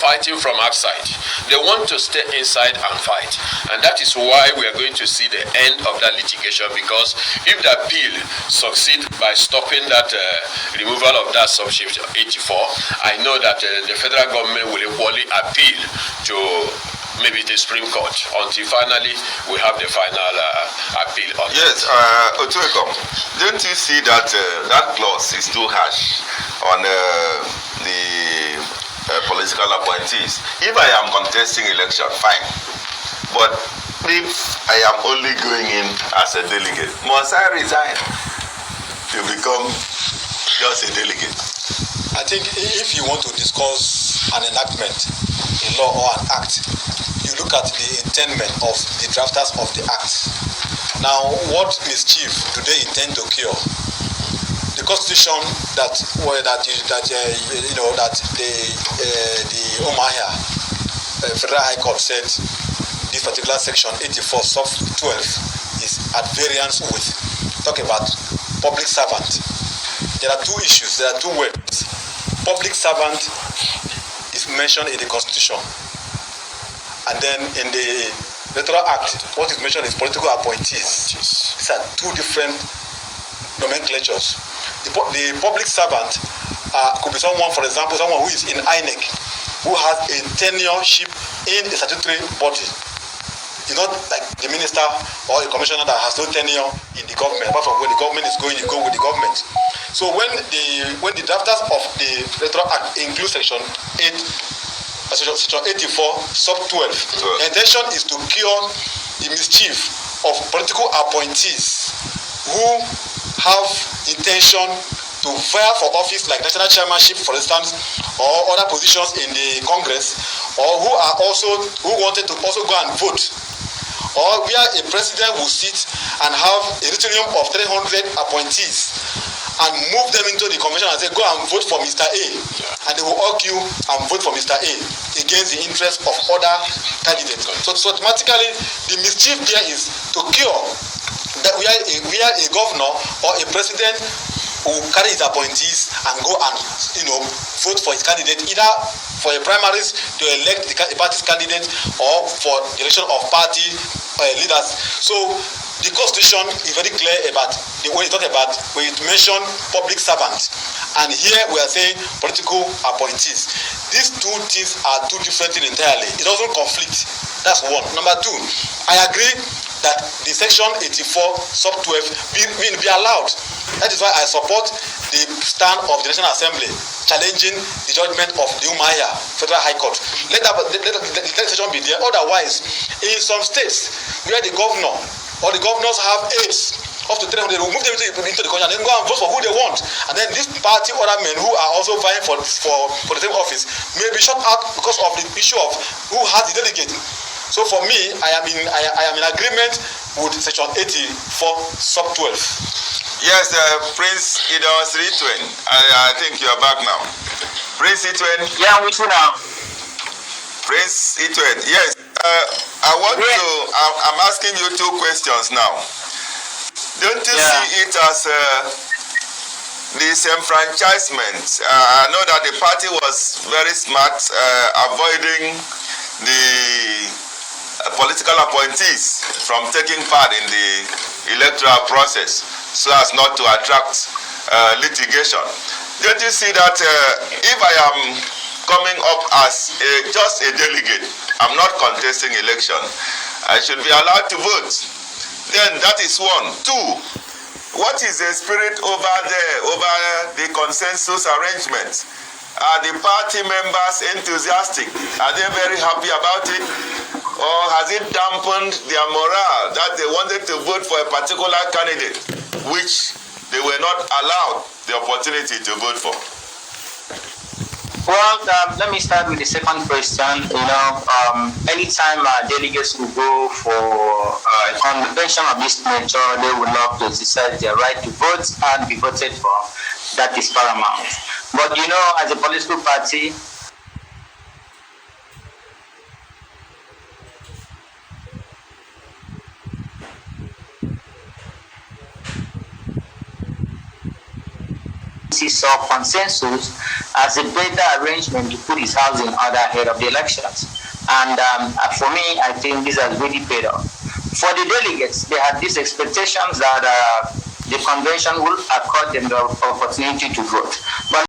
fighting from outside. They want to stay inside and fight. And that is why we are going to see the end of that litigation, because if the appeal succeeds by stopping that removal of that subsection 84, I know that the federal government will equally appeal to maybe the Supreme Court until finally we have the final appeal. On yes, Otueko, don't you see that that clause is too harsh on the political appointees? If I am contesting election, fine. But if I am only going in as a delegate, must I resign to become just a delegate? I think if you want to discuss an enactment, a law or an act, you look at the intendment of the drafters of the act. Now, what mischief do they intend to cure? The constitution that the Omaya Federal High Court said this particular section 84 sub 12 is at variance with, talk about public servant. There are two issues, there are two words. Public servant is mentioned in the constitution, and then in the Electoral Act, what is mentioned is political appointees. These are two different nomenclatures. The public servant could be someone, for example, someone who is in INEC, who has a tenureship in a statutory body. It's not like the minister or a commissioner that has no tenure in the government. Apart from where the government is going, you go with the government. So when the drafters of the Electoral Act include section 84 sub 12, the intention is to cure the mischief of political appointees who have intention to vie for office like national chairmanship, for instance, or other positions in the Congress, or who wanted to also go and vote, or where a president will sit and have a retinue of 300 appointees and move them into the convention and say, go and vote for Mr. A, and they will argue and vote for Mr. A against the interest of other candidates. So automatically, the mischief there is to cure that we are a governor or a president who carry his appointees and go and vote for his candidate, either for a primaries to elect a party's candidate or for the election of party leaders. So the constitution is very clear about the way it talks about when it mentions public servants, and here we are saying political appointees. These two things are two different things entirely. It doesn't conflict. That's one. Number two, I agree that the section 84 sub 12 be allowed. That is why I support the stand of the National Assembly challenging the judgment of the Umaya Federal High Court. Let the section be there. Otherwise, in some states where the governor or the governors have aides up to 300, they will move them into the country and then go and vote for who they want. And then this party, other men who are also vying for the same office, may be shut out because of the issue of who has the delegate. So for me, I am in agreement with section 84 sub 12. Yes, Prince Idris Ritwen, I think you are back now. Prince Ritwen. Yeah, I'm with you now. Prince Ritwen, yes. I'm asking you two questions now. Don't you see it as disenfranchisement? I know that the party was very smart avoiding the political appointees from taking part in the electoral process so as not to attract litigation. Don't you see that if I am coming up as just a delegate, I'm not contesting election, I should be allowed to vote? Then that is one. Two, what is the spirit over there, over the consensus arrangement? Are the party members enthusiastic? Are they very happy about it? Or has it dampened their morale that they wanted to vote for a particular candidate which they were not allowed the opportunity to vote for? Well, let me start with the second question. Anytime delegates will go for a convention of this nature, they would love to exercise their right to vote and be voted for. That is paramount. But as a political party, saw consensus as a better arrangement to put his house in order ahead of the elections. And for me, I think this has really paid off. For the delegates, they had these expectations that the convention will accord them the opportunity to vote. But